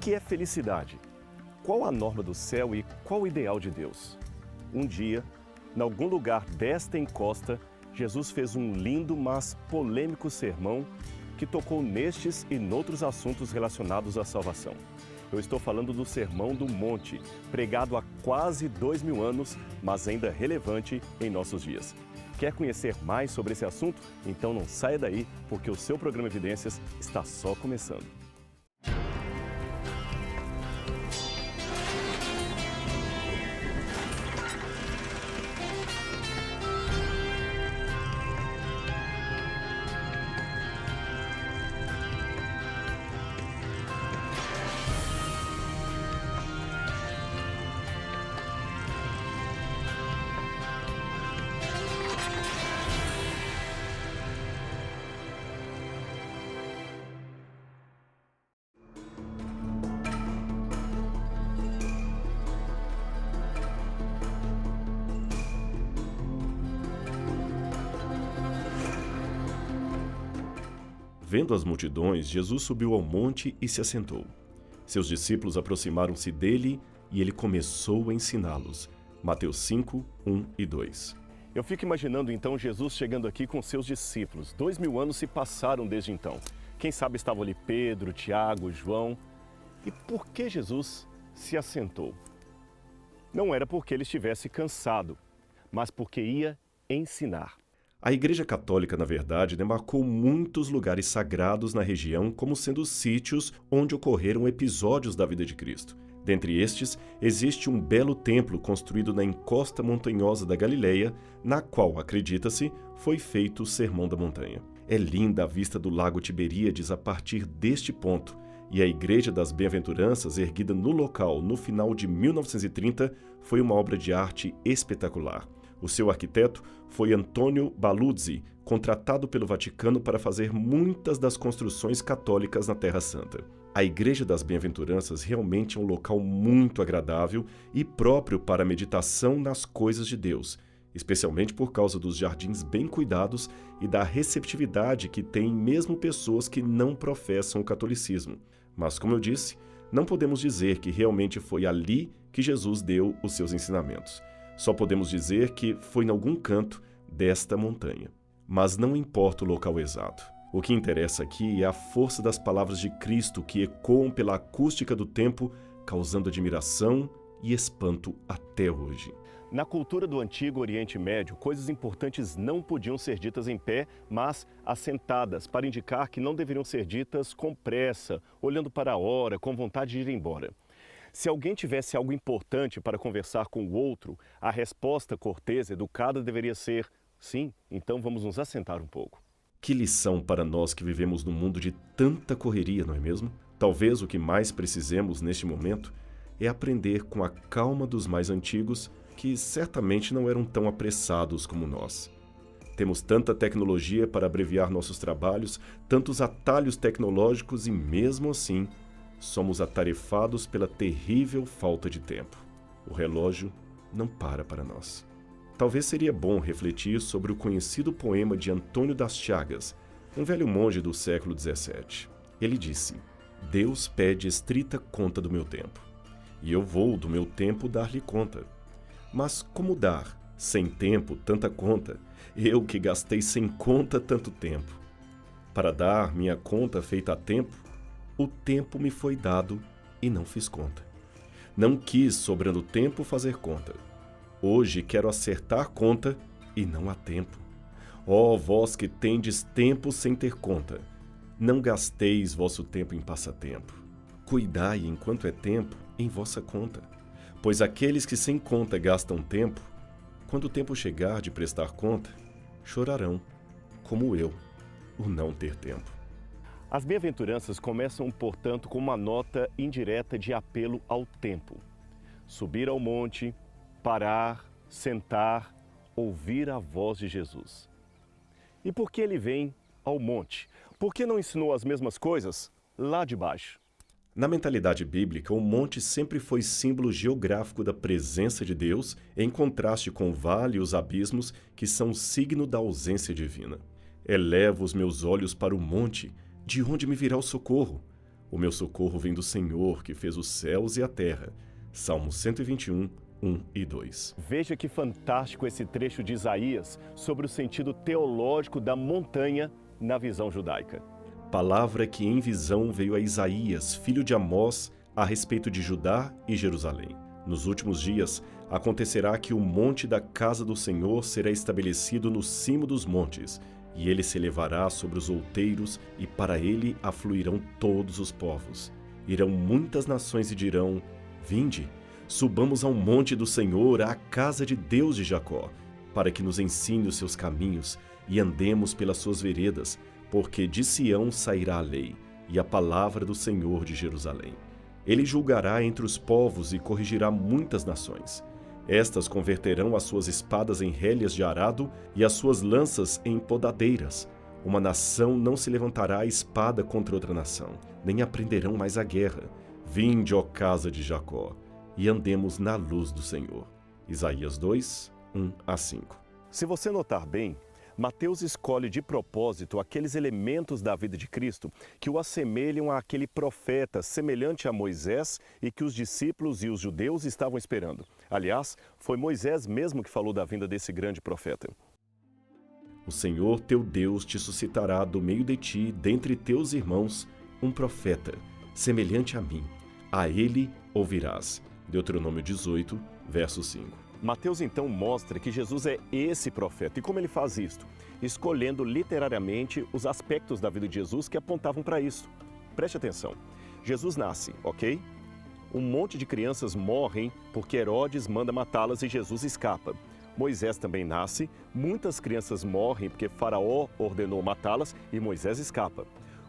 que é felicidade? Qual a norma do céu e qual o ideal de Deus? Um dia, em algum lugar desta encosta, Jesus fez um lindo, mas polêmico sermão que tocou nestes e noutros assuntos relacionados à salvação. Eu estou falando do Sermão do Monte, pregado há quase 2000 anos, mas ainda relevante em nossos dias. Quer conhecer mais sobre esse assunto? Então não saia daí, porque o seu programa Evidências está só começando. Vendo as multidões, Jesus subiu ao monte e se assentou. Seus discípulos aproximaram-se dele e ele começou a ensiná-los. Mateus 5, 1 e 2. Eu fico imaginando então Jesus chegando aqui com seus discípulos. 2000 anos se passaram desde então. Quem sabe estavam ali Pedro, Tiago, João. E por que Jesus se assentou? Não era porque ele estivesse cansado, mas porque ia ensinar. A Igreja Católica, na verdade, demarcou muitos lugares sagrados na região como sendo sítios onde ocorreram episódios da vida de Cristo. Dentre estes, existe um belo templo construído na encosta montanhosa da Galileia, na qual, acredita-se, foi feito o Sermão da Montanha. É linda a vista do Lago Tiberíades a partir deste ponto, e a Igreja das Bem-aventuranças, erguida no local no final de 1930, foi uma obra de arte espetacular. O seu arquiteto foi Antônio Baluzzi, contratado pelo Vaticano para fazer muitas das construções católicas na Terra Santa. A Igreja das Bem-aventuranças realmente é um local muito agradável e próprio para a meditação nas coisas de Deus, especialmente por causa dos jardins bem cuidados e da receptividade que têm mesmo pessoas que não professam o catolicismo. Mas, como eu disse, não podemos dizer que realmente foi ali que Jesus deu os seus ensinamentos. Só podemos dizer que foi em algum canto desta montanha. Mas não importa o local exato. O que interessa aqui é a força das palavras de Cristo que ecoam pela acústica do tempo, causando admiração e espanto até hoje. Na cultura do Antigo Oriente Médio, coisas importantes não podiam ser ditas em pé, mas assentadas, para indicar que não deveriam ser ditas com pressa, olhando para a hora, com vontade de ir embora. Se alguém tivesse algo importante para conversar com o outro, a resposta cortês, educada, deveria ser: sim, então vamos nos assentar um pouco. Que lição para nós que vivemos num mundo de tanta correria, não é mesmo? Talvez o que mais precisemos neste momento é aprender com a calma dos mais antigos, que certamente não eram tão apressados como nós. Temos tanta tecnologia para abreviar nossos trabalhos, tantos atalhos tecnológicos e, mesmo assim, somos atarefados pela terrível falta de tempo. O relógio não para nós. Talvez seria bom refletir sobre o conhecido poema de Antônio das Chagas, um velho monge do século XVII. Ele disse: Deus pede estrita conta do meu tempo, e eu vou do meu tempo dar-lhe conta. Mas como dar, sem tempo, tanta conta, eu que gastei sem conta tanto tempo? Para dar minha conta feita a tempo, o tempo me foi dado e não fiz conta. Não quis, sobrando tempo, fazer conta. Hoje quero acertar conta e não há tempo. Ó vós que tendes tempo sem ter conta, não gasteis vosso tempo em passatempo. Cuidai, enquanto é tempo, em vossa conta. Pois aqueles que sem conta gastam tempo, quando o tempo chegar de prestar conta, chorarão, como eu, o não ter tempo. As bem-aventuranças começam, portanto, com uma nota indireta de apelo ao tempo. Subir ao monte, parar, sentar, ouvir a voz de Jesus. E por que ele vem ao monte? Por que não ensinou as mesmas coisas lá de baixo? Na mentalidade bíblica, o monte sempre foi símbolo geográfico da presença de Deus, em contraste com o vale e os abismos, que são signo da ausência divina. Elevo os meus olhos para o monte, de onde me virá o socorro? O meu socorro vem do Senhor, que fez os céus e a terra. Salmo 121, 1 e 2. Veja que fantástico esse trecho de Isaías sobre o sentido teológico da montanha na visão judaica. Palavra que em visão veio a Isaías, filho de Amós, a respeito de Judá e Jerusalém. Nos últimos dias, acontecerá que o monte da casa do Senhor será estabelecido no cimo dos montes, e ele se elevará sobre os outeiros, e para ele afluirão todos os povos. Irão muitas nações e dirão: Vinde, subamos ao monte do Senhor, à casa de Deus de Jacó, para que nos ensine os seus caminhos e andemos pelas suas veredas, porque de Sião sairá a lei e a palavra do Senhor de Jerusalém. Ele julgará entre os povos e corrigirá muitas nações. Estas converterão as suas espadas em rélias de arado e as suas lanças em podadeiras. Uma nação não se levantará a espada contra outra nação, nem aprenderão mais a guerra. Vinde, ó casa de Jacó, e andemos na luz do Senhor. Isaías 2, 1 a 5. Se você notar bem, Mateus escolhe de propósito aqueles elementos da vida de Cristo que o assemelham àquele profeta semelhante a Moisés e que os discípulos e os judeus estavam esperando. Aliás, foi Moisés mesmo que falou da vinda desse grande profeta. O Senhor teu Deus te suscitará do meio de ti, dentre teus irmãos, um profeta, semelhante a mim. A ele ouvirás. Deuteronômio 18, verso 5. Mateus então mostra que Jesus é esse profeta. E como ele faz isto? Escolhendo literariamente os aspectos da vida de Jesus que apontavam para isso. Preste atenção. Jesus nasce, ok? Um monte de crianças morrem porque Herodes manda matá-las e Jesus escapa. Moisés também nasce, muitas crianças morrem porque Faraó ordenou matá-las e Moisés escapa.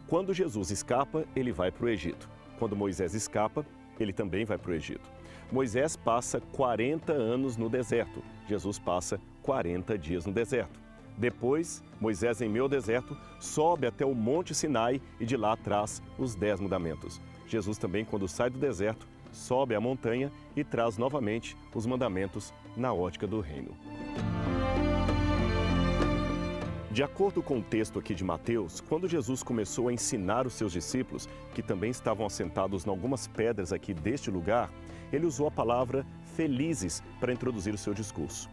Quando Jesus escapa, ele vai para o Egito. Quando Moisés escapa, ele também vai para o Egito. Moisés passa 40 anos no deserto. Jesus passa 40 dias no deserto. Depois, Moisés, em meio ao deserto, sobe até o Monte Sinai e de lá traz os 10 mandamentos. Jesus também, quando sai do deserto, sobe a montanha e traz novamente os mandamentos na ótica do reino. De acordo com o texto aqui de Mateus, quando Jesus começou a ensinar os seus discípulos, que também estavam assentados em algumas pedras aqui deste lugar, ele usou a palavra felizes para introduzir o seu discurso.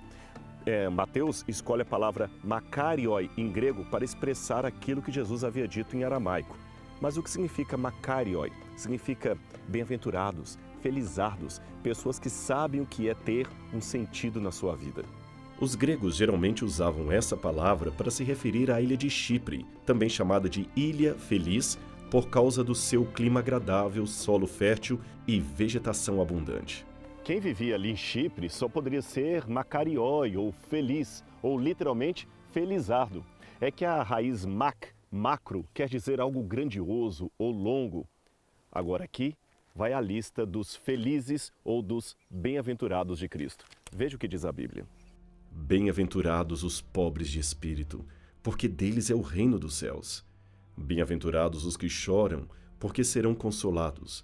Mateus escolhe a palavra makarioi em grego para expressar aquilo que Jesus havia dito em aramaico. Mas o que significa makarioi? Significa bem-aventurados, felizardos, pessoas que sabem o que é ter um sentido na sua vida. Os gregos geralmente usavam essa palavra para se referir à ilha de Chipre, também chamada de Ilha Feliz, por causa do seu clima agradável, solo fértil e vegetação abundante. Quem vivia ali em Chipre só poderia ser makarioi, ou feliz, ou literalmente felizardo. É que a raiz macro, quer dizer algo grandioso ou longo. Agora aqui vai a lista dos felizes ou dos bem-aventurados de Cristo. Veja o que diz a Bíblia. Bem-aventurados os pobres de espírito, porque deles é o reino dos céus. Bem-aventurados os que choram, porque serão consolados.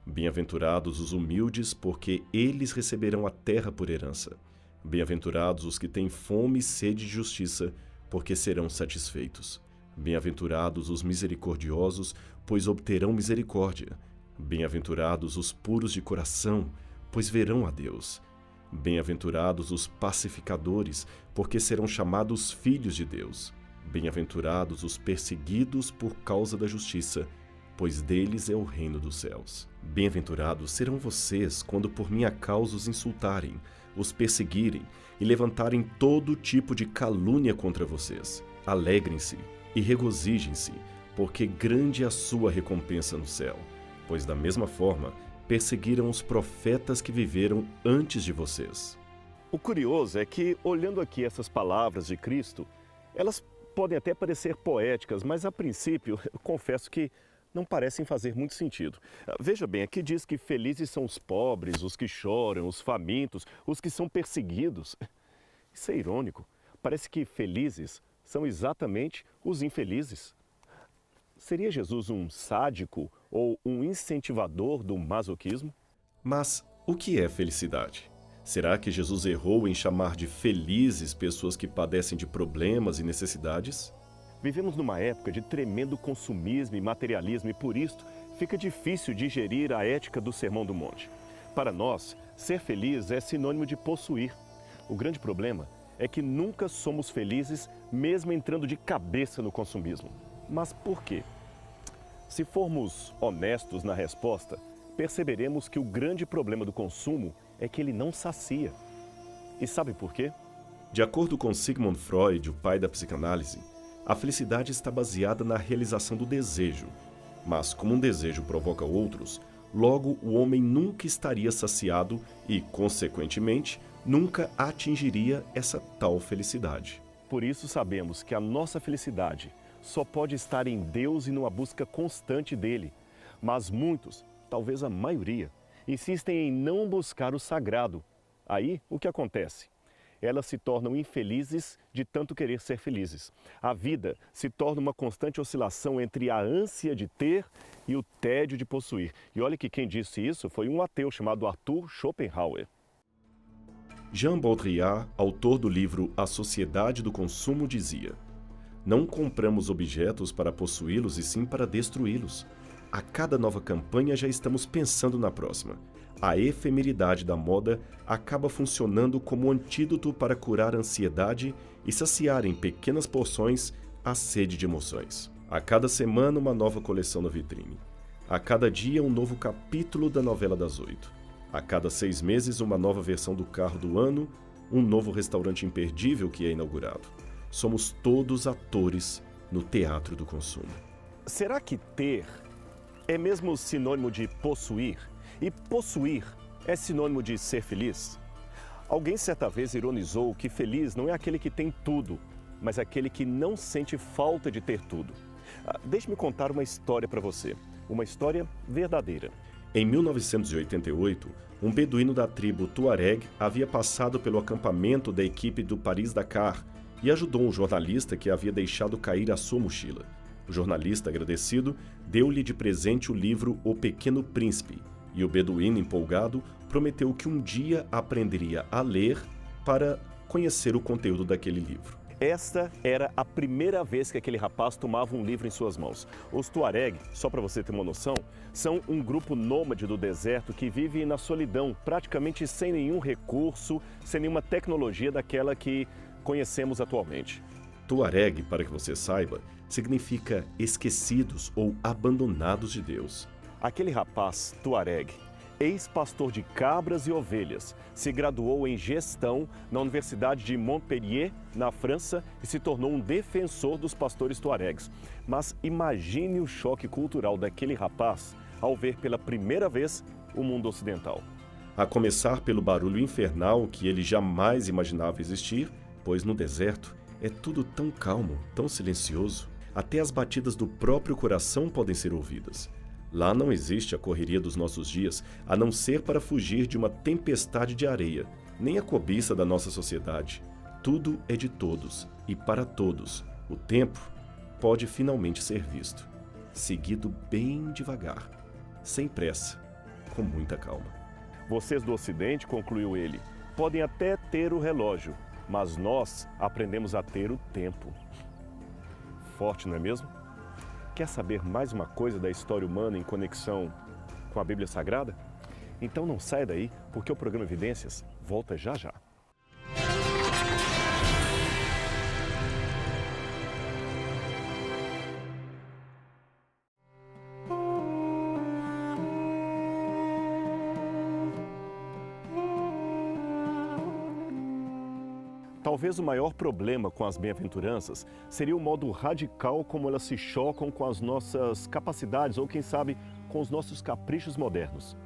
Bem-aventurados os humildes, porque eles receberão a terra por herança. Bem-aventurados os que têm fome e sede de justiça, porque serão satisfeitos. Bem-aventurados os misericordiosos, pois obterão misericórdia. Bem-aventurados os puros de coração, pois verão a Deus. Bem-aventurados os pacificadores, porque serão chamados filhos de Deus. Bem-aventurados os perseguidos por causa da justiça, pois deles é o reino dos céus. Bem-aventurados serão vocês quando por minha causa os insultarem, os perseguirem e levantarem todo tipo de calúnia contra vocês. Alegrem-se e regozijem-se, porque grande é a sua recompensa no céu, pois da mesma forma perseguiram os profetas que viveram antes de vocês. O curioso é que, olhando aqui essas palavras de Cristo, elas podem até parecer poéticas, mas a princípio, eu confesso que não parecem fazer muito sentido. Veja bem, aqui diz que felizes são os pobres, os que choram, os famintos, os que são perseguidos. Isso é irônico. Parece que felizes são exatamente os infelizes. Seria Jesus um sádico ou um incentivador do masoquismo? Mas o que é felicidade? Será que Jesus errou em chamar de felizes pessoas que padecem de problemas e necessidades? Vivemos numa época de tremendo consumismo e materialismo e, por isso, fica difícil digerir a ética do Sermão do Monte. Para nós, ser feliz é sinônimo de possuir. O grande problema é que nunca somos felizes mesmo entrando de cabeça no consumismo. Mas por quê? Se formos honestos na resposta, perceberemos que o grande problema do consumo é que ele não sacia. E sabe por quê? De acordo com Sigmund Freud, o pai da psicanálise, a felicidade está baseada na realização do desejo. Mas como um desejo provoca outros, logo o homem nunca estaria saciado e, consequentemente, nunca atingiria essa tal felicidade. Por isso sabemos que a nossa felicidade só pode estar em Deus e numa busca constante dele. Mas muitos, talvez a maioria, insistem em não buscar o sagrado. Aí, o que acontece? Elas se tornam infelizes de tanto querer ser felizes. A vida se torna uma constante oscilação entre a ânsia de ter e o tédio de possuir. E olha que quem disse isso foi um ateu chamado Arthur Schopenhauer. Jean Baudrillard, autor do livro A Sociedade do Consumo, dizia: "Não compramos objetos para possuí-los e sim para destruí-los. A cada nova campanha já estamos pensando na próxima. A efemeridade da moda acaba funcionando como antídoto para curar a ansiedade e saciar em pequenas porções a sede de emoções. A cada semana uma nova coleção na vitrine. A cada dia um novo capítulo da novela das 8. A cada 6 meses uma nova versão do carro do ano, um novo restaurante imperdível que é inaugurado. Somos todos atores no teatro do consumo." Será que ter é mesmo sinônimo de possuir? E possuir é sinônimo de ser feliz? Alguém certa vez ironizou que feliz não é aquele que tem tudo, mas aquele que não sente falta de ter tudo. Deixe-me contar uma história para você, uma história verdadeira. Em 1988, um beduíno da tribo Tuareg havia passado pelo acampamento da equipe do Paris-Dakar e ajudou um jornalista que havia deixado cair a sua mochila. O jornalista, agradecido, deu-lhe de presente o livro O Pequeno Príncipe, e o beduíno, empolgado, prometeu que um dia aprenderia a ler para conhecer o conteúdo daquele livro. Esta era a primeira vez que aquele rapaz tomava um livro em suas mãos. Os Tuareg, só para você ter uma noção, são um grupo nômade do deserto que vive na solidão, praticamente sem nenhum recurso, sem nenhuma tecnologia daquela que conhecemos atualmente. Tuareg, para que você saiba, significa esquecidos ou abandonados de Deus. Aquele rapaz, Tuareg, ex-pastor de cabras e ovelhas, se graduou em gestão na Universidade de Montpellier, na França, e se tornou um defensor dos pastores tuaregs. Mas imagine o choque cultural daquele rapaz ao ver pela primeira vez o mundo ocidental. A começar pelo barulho infernal que ele jamais imaginava existir, pois no deserto é tudo tão calmo, tão silencioso. Até as batidas do próprio coração podem ser ouvidas. Lá não existe a correria dos nossos dias, a não ser para fugir de uma tempestade de areia, nem a cobiça da nossa sociedade. Tudo é de todos e para todos. O tempo pode finalmente ser visto, seguido bem devagar, sem pressa, com muita calma. Vocês do Ocidente, concluiu ele, podem até ter o relógio, mas nós aprendemos a ter o tempo. Forte, não é mesmo? Quer saber mais uma coisa da história humana em conexão com a Bíblia Sagrada? Então não saia daí, porque o programa Evidências volta já já. Talvez o maior problema com as bem-aventuranças seria o modo radical como elas se chocam com as nossas capacidades ou, quem sabe, com os nossos caprichos modernos.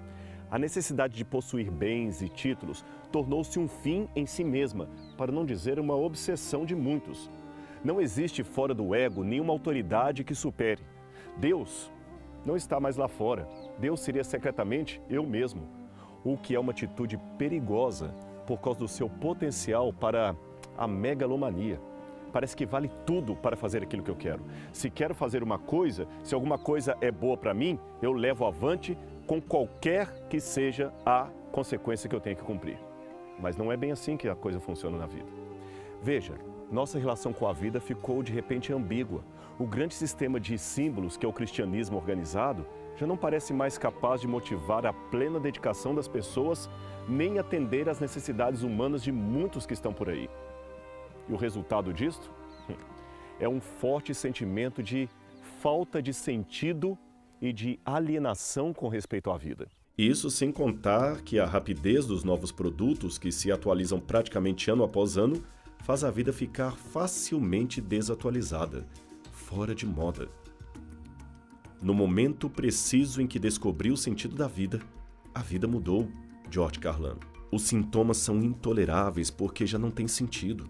A necessidade de possuir bens e títulos tornou-se um fim em si mesma, para não dizer uma obsessão de muitos. Não existe fora do ego nenhuma autoridade que supere. Deus não está mais lá fora. Deus seria secretamente eu mesmo, o que é uma atitude perigosa por causa do seu potencial para a megalomania. Parece que vale tudo para fazer aquilo que eu quero. Se quero fazer uma coisa, se alguma coisa é boa para mim, eu levo avante com qualquer que seja a consequência que eu tenho que cumprir. Mas não é bem assim que a coisa funciona na vida. Veja, nossa relação com a vida ficou de repente ambígua. O grande sistema de símbolos que é o cristianismo organizado já não parece mais capaz de motivar a plena dedicação das pessoas, nem atender às necessidades humanas de muitos que estão por aí. E o resultado disto? É um forte sentimento de falta de sentido e de alienação com respeito à vida. Isso sem contar que a rapidez dos novos produtos, que se atualizam praticamente ano após ano, faz a vida ficar facilmente desatualizada, fora de moda. No momento preciso em que descobri o sentido da vida, a vida mudou. George Carlin. Os sintomas são intoleráveis porque já não tem sentido.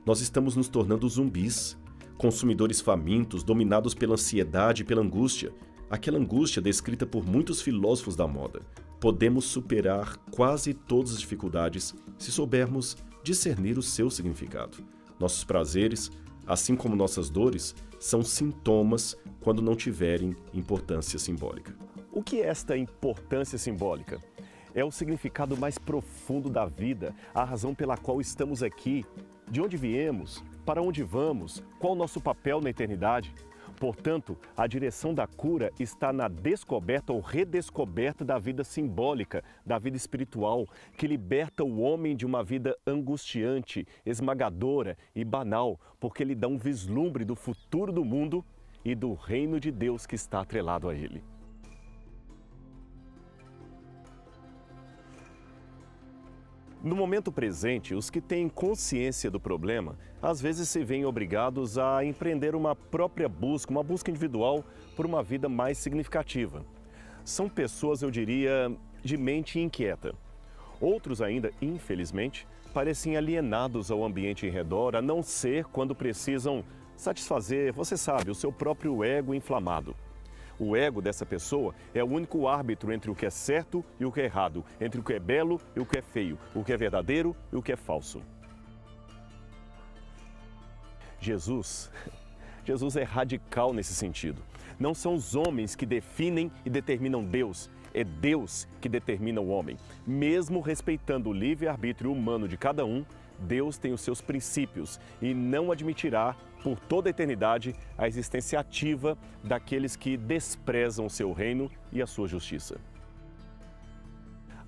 Nós estamos nos tornando zumbis, consumidores famintos, dominados pela ansiedade e pela angústia, aquela angústia descrita por muitos filósofos da moda. Podemos superar quase todas as dificuldades se soubermos discernir o seu significado. Nossos prazeres, assim como nossas dores, são sintomas quando não tiverem importância simbólica. O que é esta importância simbólica? É o significado mais profundo da vida, a razão pela qual estamos aqui, de onde viemos, para onde vamos, qual o nosso papel na eternidade. Portanto, a direção da cura está na descoberta ou redescoberta da vida simbólica, da vida espiritual, que liberta o homem de uma vida angustiante, esmagadora e banal, porque lhe dá um vislumbre do futuro do mundo e do reino de Deus que está atrelado a ele. No momento presente, os que têm consciência do problema, às vezes se veem obrigados a empreender uma própria busca, uma busca individual por uma vida mais significativa. São pessoas, eu diria, de mente inquieta. Outros ainda, infelizmente, parecem alienados ao ambiente em redor, a não ser quando precisam satisfazer, você sabe, o seu próprio ego inflamado. O ego dessa pessoa é o único árbitro entre o que é certo e o que é errado, entre o que é belo e o que é feio, o que é verdadeiro e o que é falso. Jesus é radical nesse sentido. Não são os homens que definem e determinam Deus, é Deus que determina o homem. Mesmo respeitando o livre-arbítrio humano de cada um, Deus tem os seus princípios e não admitirá por toda a eternidade a existência ativa daqueles que desprezam o seu reino e a sua justiça.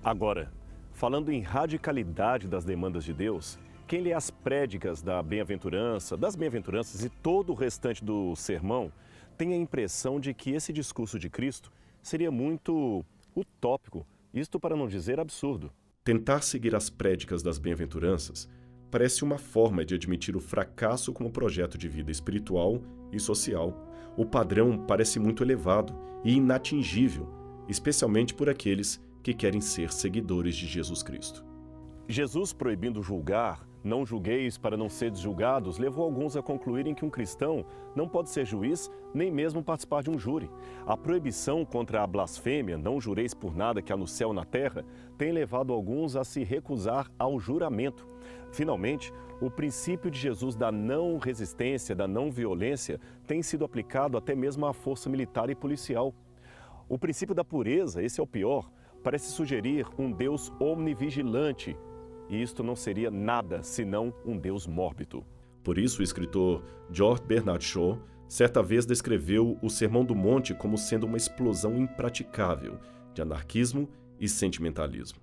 Agora, falando em radicalidade das demandas de Deus, quem lê as prédicas das bem-aventuranças e todo o restante do sermão tem a impressão de que esse discurso de Cristo seria muito utópico, isto para não dizer absurdo. Tentar seguir as prédicas das bem-aventuranças parece uma forma de admitir o fracasso como projeto de vida espiritual e social. O padrão parece muito elevado e inatingível, especialmente por aqueles que querem ser seguidores de Jesus Cristo. Jesus, proibindo julgar, não julgueis para não seres julgados, levou alguns a concluírem que um cristão não pode ser juiz, nem mesmo participar de um júri. A proibição contra a blasfêmia, não jureis por nada que há no céu ou na terra, tem levado alguns a se recusar ao juramento. Finalmente, o princípio de Jesus da não resistência, da não violência, tem sido aplicado até mesmo à força militar e policial. O princípio da pureza, esse é o pior, parece sugerir um Deus omnivigilante, e isto não seria nada senão um Deus mórbido. Por isso, o escritor George Bernard Shaw certa vez descreveu o Sermão do Monte como sendo uma explosão impraticável de anarquismo e sentimentalismo.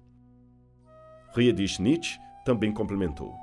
Friedrich Nietzsche também complementou: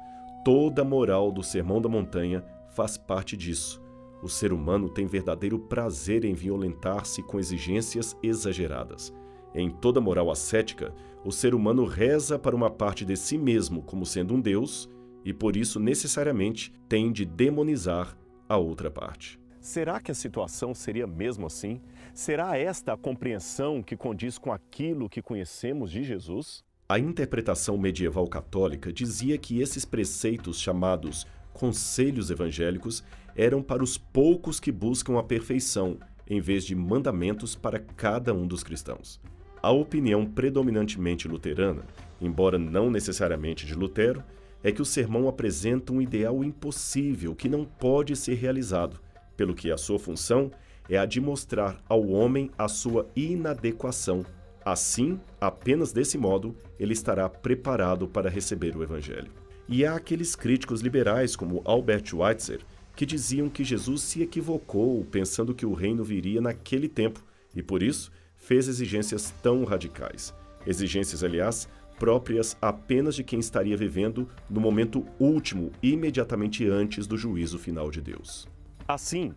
toda a moral do Sermão da Montanha faz parte disso. O ser humano tem verdadeiro prazer em violentar-se com exigências exageradas. Em toda moral ascética, o ser humano reza para uma parte de si mesmo como sendo um Deus e, por isso, necessariamente, tem de demonizar a outra parte. Será que a situação seria mesmo assim? Será esta a compreensão que condiz com aquilo que conhecemos de Jesus? A interpretação medieval católica dizia que esses preceitos chamados conselhos evangélicos eram para os poucos que buscam a perfeição, em vez de mandamentos para cada um dos cristãos. A opinião predominantemente luterana, embora não necessariamente de Lutero, é que o sermão apresenta um ideal impossível que não pode ser realizado, pelo que a sua função é a de mostrar ao homem a sua inadequação. Assim, apenas desse modo, ele estará preparado para receber o Evangelho. E há aqueles críticos liberais, como Albert Schweitzer, que diziam que Jesus se equivocou pensando que o reino viria naquele tempo e, por isso, fez exigências tão radicais. Exigências, aliás, próprias apenas de quem estaria vivendo no momento último, imediatamente antes do juízo final de Deus. Assim,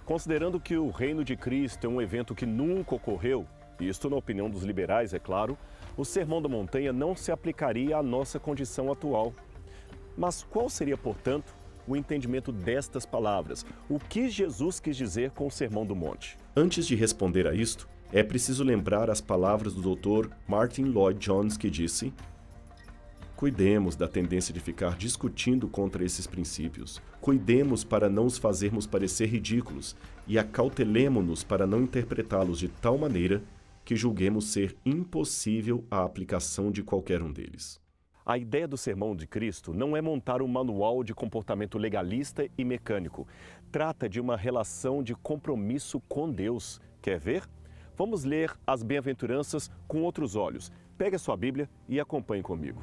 considerando que o reino de Cristo é um evento que nunca ocorreu, isto na opinião dos liberais, é claro, o Sermão da Montanha não se aplicaria à nossa condição atual. Mas qual seria, portanto, o entendimento destas palavras? O que Jesus quis dizer com o Sermão do Monte? Antes de responder a isto, é preciso lembrar as palavras do Dr. Martin Lloyd-Jones, que disse: cuidemos da tendência de ficar discutindo contra esses princípios. Cuidemos para não os fazermos parecer ridículos e acautelemo-nos para não interpretá-los de tal maneira que julguemos ser impossível a aplicação de qualquer um deles. A ideia do Sermão de Cristo não é montar um manual de comportamento legalista e mecânico. Trata de uma relação de compromisso com Deus. Quer ver? Vamos ler as bem-aventuranças com outros olhos. Pegue a sua Bíblia e acompanhe comigo.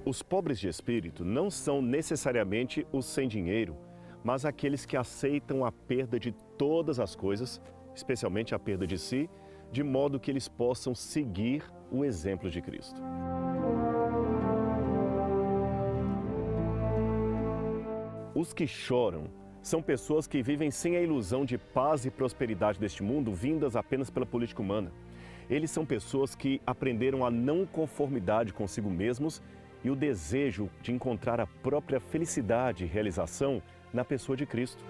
Os pobres de espírito não são necessariamente os sem dinheiro, mas aqueles que aceitam a perda de todas as coisas, especialmente a perda de si, de modo que eles possam seguir o exemplo de Cristo. Os que choram são pessoas que vivem sem a ilusão de paz e prosperidade deste mundo, vindas apenas pela política humana. Eles são pessoas que aprenderam a não conformidade consigo mesmos e o desejo de encontrar a própria felicidade e realização na pessoa de Cristo.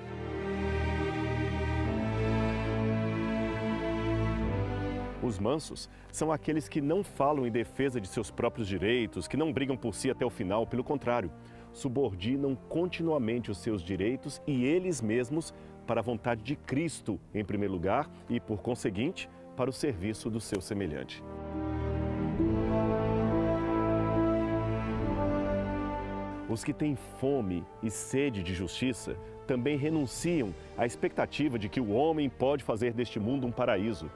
Os mansos são aqueles que não falam em defesa de seus próprios direitos, que não brigam por si até o final, pelo contrário, subordinam continuamente os seus direitos e eles mesmos para a vontade de Cristo em primeiro lugar e, por conseguinte, para o serviço do seu semelhante. Os que têm fome e sede de justiça também renunciam à expectativa de que o homem pode fazer deste mundo um paraíso.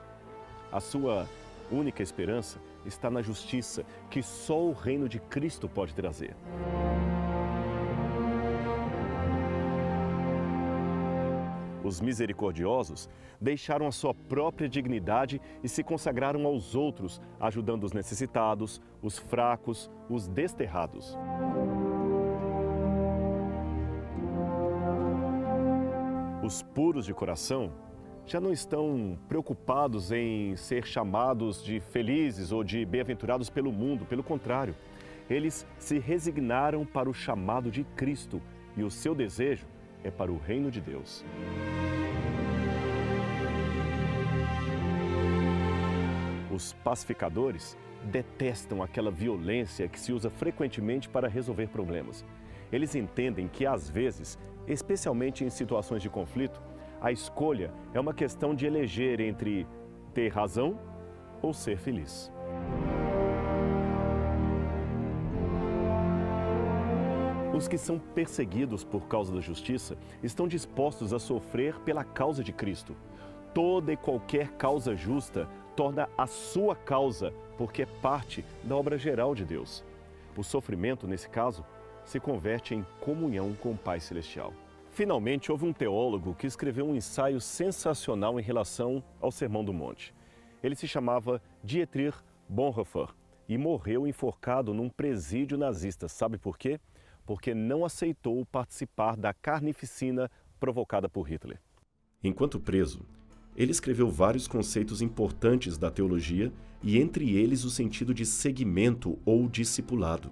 A sua única esperança está na justiça que só o reino de Cristo pode trazer. Os misericordiosos deixaram a sua própria dignidade e se consagraram aos outros, ajudando os necessitados, os fracos, os desterrados. Os puros de coração já não estão preocupados em ser chamados de felizes ou de bem-aventurados pelo mundo, pelo contrário, eles se resignaram para o chamado de Cristo e o seu desejo é para o reino de Deus. Os pacificadores detestam aquela violência que se usa frequentemente para resolver problemas. Eles entendem que, às vezes, especialmente em situações de conflito, a escolha é uma questão de eleger entre ter razão ou ser feliz. Os que são perseguidos por causa da justiça estão dispostos a sofrer pela causa de Cristo. Toda e qualquer causa justa torna a sua causa, porque é parte da obra geral de Deus. O sofrimento, nesse caso, se converte em comunhão com o Pai Celestial. Finalmente, houve um teólogo que escreveu um ensaio sensacional em relação ao Sermão do Monte. Ele se chamava Dietrich Bonhoeffer e morreu enforcado num presídio nazista. Sabe por quê? Porque não aceitou participar da carnificina provocada por Hitler. Enquanto preso, ele escreveu vários conceitos importantes da teologia e entre eles o sentido de seguimento ou discipulado.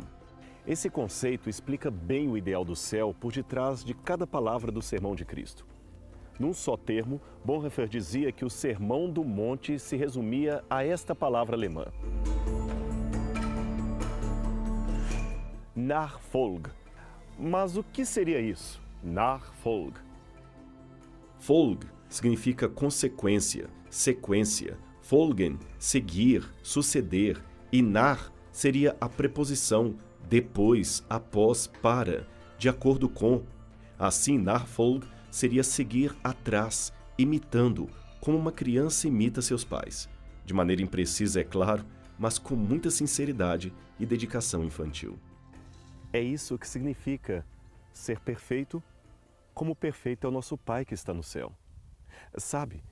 Esse conceito explica bem o ideal do céu por detrás de cada palavra do Sermão de Cristo. Num só termo, Bonhoeffer dizia que o Sermão do Monte se resumia a esta palavra alemã: Nachfolge. Mas o que seria isso? Nachfolge. Folge significa consequência, sequência. Folgen, seguir, suceder. E nach seria a preposição depois, após, para, de acordo com. Assim, Nachfolge seria seguir atrás, imitando, como uma criança imita seus pais. De maneira imprecisa, é claro, mas com muita sinceridade e dedicação infantil. É isso que significa ser perfeito como perfeito é o nosso Pai que está no céu. Sabe,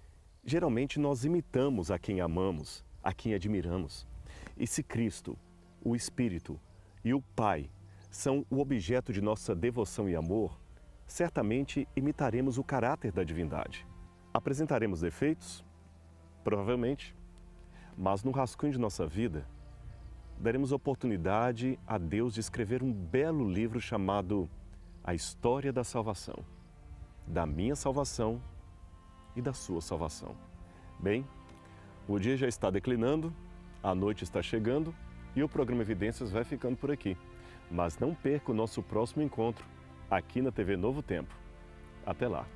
geralmente nós imitamos a quem amamos, a quem admiramos. E se Cristo, o Espírito e o Pai são o objeto de nossa devoção e amor, certamente imitaremos o caráter da divindade. Apresentaremos defeitos? Provavelmente. Mas no rascunho de nossa vida, daremos oportunidade a Deus de escrever um belo livro chamado A História da Salvação, da minha salvação e da sua salvação. Bem, o dia já está declinando, a noite está chegando e o programa Evidências vai ficando por aqui. Mas não perca o nosso próximo encontro aqui na TV Novo Tempo. Até lá!